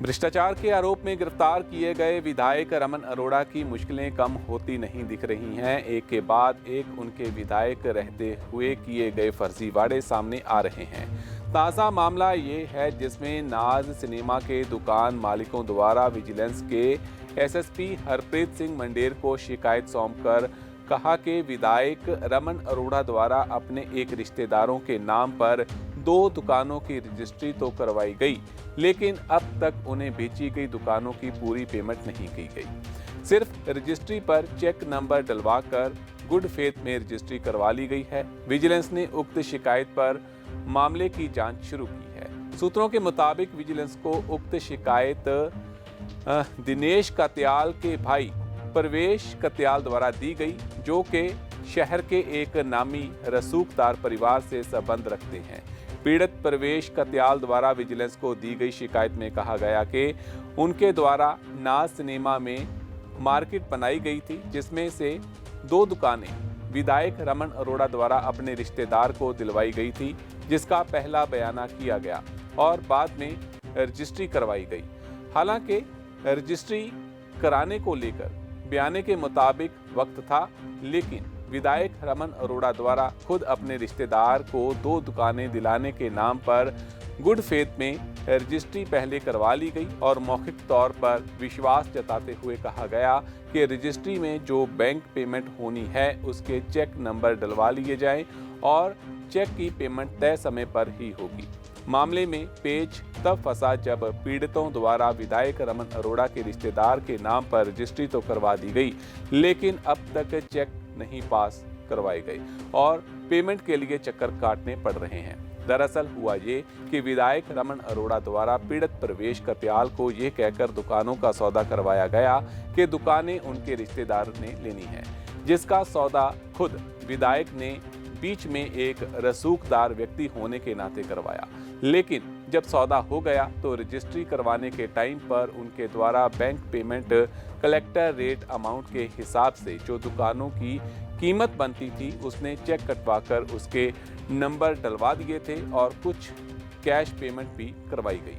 भ्रष्टाचार के आरोप में गिरफ्तार किए गए विधायक रमन अरोड़ा की मुश्किलें कम होती नहीं दिख रही हैं। एक के बाद एक उनके विधायक रहते हुए किए गए फर्जीवाड़े सामने आ रहे हैं। ताज़ा मामला ये है जिसमें नाज सिनेमा के दुकान मालिकों द्वारा विजिलेंस के एसएसपी हरप्रीत सिंह मंडेर को शिकायत सौंपकर कहा कि विधायक रमन अरोड़ा द्वारा अपने एक रिश्तेदारों के नाम पर 2 दुकानों की रजिस्ट्री तो करवाई गई, लेकिन अब तक उन्हें बेची गई दुकानों की पूरी पेमेंट नहीं की गई। सिर्फ रजिस्ट्री पर चेक नंबर डलवाकर गुड फेथ में रजिस्ट्री करवा ली गई है। विजिलेंस ने उक्त शिकायत पर मामले की जांच शुरू की है। सूत्रों के मुताबिक विजिलेंस को उक्त शिकायत दिनेश कत्याल के भाई प्रवेश कत्याल द्वारा दी गई, जो कि शहर के एक नामी रसूखदार परिवार से संबंध रखते हैं। पीड़ित प्रवेश कत्याल द्वारा विजिलेंस को दी गई शिकायत में कहा गया कि उनके द्वारा नाज सिनेमा में मार्केट बनाई गई थी, जिसमें से 2 दुकानें विधायक रमन अरोड़ा द्वारा अपने रिश्तेदार को दिलवाई गई थी, जिसका पहला बयाना किया गया और बाद में रजिस्ट्री करवाई गई। हालांकि रजिस्ट्री कराने को लेकर बयाने के मुताबिक वक्त था, लेकिन विधायक रमन अरोड़ा द्वारा खुद अपने रिश्तेदार को 2 दुकानें दिलाने के नाम पर गुड फेथ में रजिस्ट्री पहले करवा ली गई और मौखिक तौर पर विश्वास जताते हुए कहा गया कि रजिस्ट्री में जो बैंक पेमेंट होनी है उसके चेक नंबर डलवा लिए जाएं और चेक की पेमेंट तय समय पर ही होगी। मामले में पेच तब फंसा जब पीड़ितों द्वारा विधायक रमन अरोड़ा के रिश्तेदार के नाम पर रजिस्ट्री तो करवा दी गई, लेकिन अब तक चेक नहीं पास करवाई गई और पेमेंट के लिए चक्कर काटने पड़ रहे हैं। दरअसल हुआ ये कि विधायक रमन अरोड़ा द्वारा पीड़ित प्रवेश कत्याल को ये कहकर दुकानों का सौदा करवाया गया कि दुकानें उनके रिश्तेदार ने लेनी है, जिसका सौदा खुद विधायक ने बीच में एक रसूखदार व्यक्ति होने के नाते करवाया। लेकिन जब सौदा हो गया तो रजिस्ट्री करवाने के टाइम पर उनके द्वारा bank payment collector rate amount के हिसाब से जो दुकानों की कीमत बनती थी उसने चेक कटवाकर उसके नंबर डलवा दिए थे और कुछ कैश पेमेंट भी करवाई गई,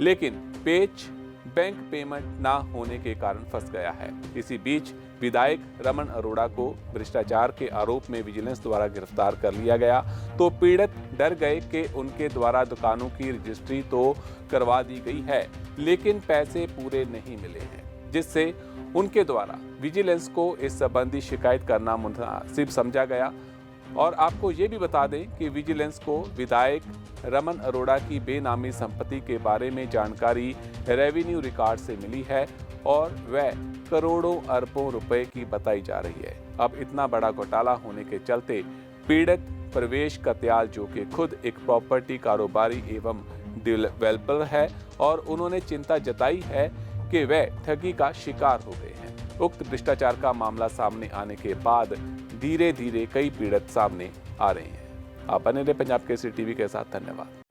लेकिन पेच बैंक पेमेंट ना होने के कारण फंस गया है। इसी बीच विधायक रमन अरोड़ा को भ्रष्टाचार के आरोप में विजिलेंस द्वारा गिरफ्तार कर लिया गया तो पीड़ित डर गए कि उनके द्वारा दुकानों की रजिस्ट्री तो करवा दी गई है, लेकिन पैसे पूरे नहीं मिले हैं, जिससे उनके द्वारा विजिलेंस को इस संबंधी शिकायत करना मुनासिब समझा गया। और आपको ये भी बता दें कि विजिलेंस को विधायक रमन अरोड़ा की बेनामी संपत्ति के बारे में जानकारी रेवेन्यू रिकॉर्ड से मिली है और वह करोड़ों अरबों रुपए की बताई जा रही है। अब इतना बड़ा घोटाला होने के चलते पीड़ित प्रवेश कत्याल, जो कि खुद एक प्रॉपर्टी कारोबारी एवं डेवलपर है, और उन्होंने चिंता जताई है कि वह ठगी का शिकार हो गए हैं। उक्त भ्रष्टाचार का मामला सामने आने के बाद धीरे धीरे कई पीड़ित सामने आ रहे हैं। आप बने रहे पंजाब केसरी टीवी के साथ। धन्यवाद।